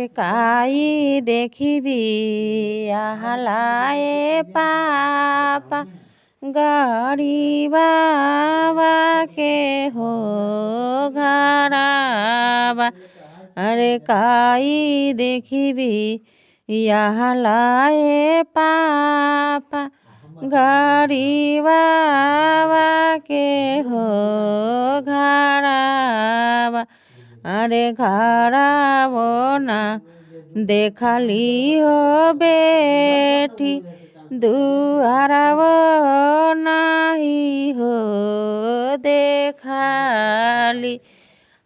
काई देखिबी आहलाए पापा गाड़ी बाबा के हो घराबा। अरे काई देखिबी आहलाए पापा गाड़ी बाबा के हो घराबा। अरे घराबो ना देखली हो बेटी दुआरबो नाही हो देखली।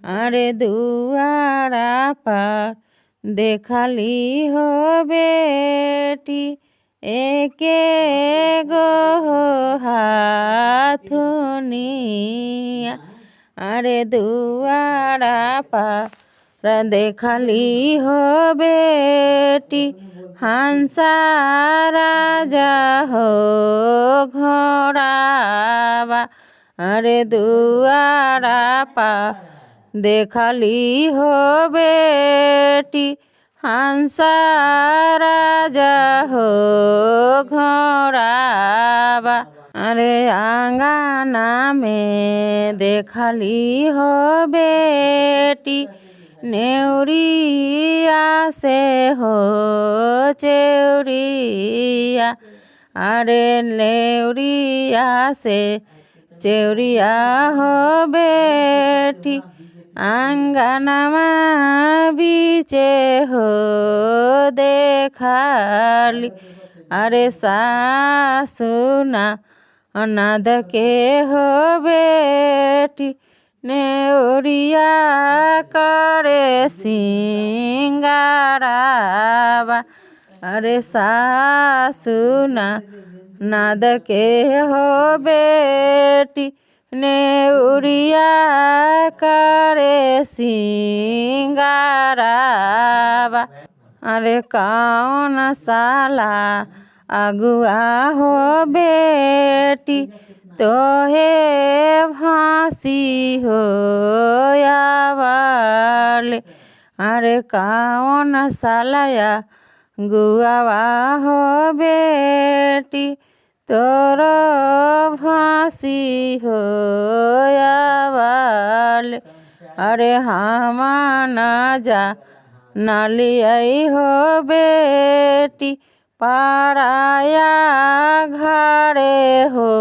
अरे दुआरा पर देखली हो बेटी एके गो हाथुनिया। अरे दुआरा पर देखली हो बेटी हंसा राजा हो घोड़ाबा। अरे दुआरा पर देखली हो बेटी हंसा राजा हो घोड़ाबा। अरे आंगना में देखली हो बेटी नेउरिया से हो चेउरिया। अरे नेउरिया से चेउरिया हो बेटी आंगनमा बीचे हो देखली। अरे सासुना ननद के हो बेटी नेउरिया करे सिंगाराबा। अरे सासुना ननद के हो बेटी नेउरिया करे सिंगाराबा। अरे कौन साला अगुआ हो बेटी तोहे फांसी हो यावले। अरे कौन साला अगुआ हो बेटी तोरो फांसी हो यावले। अरे हम न जा नलियई हो बेटी पराया घरे हो।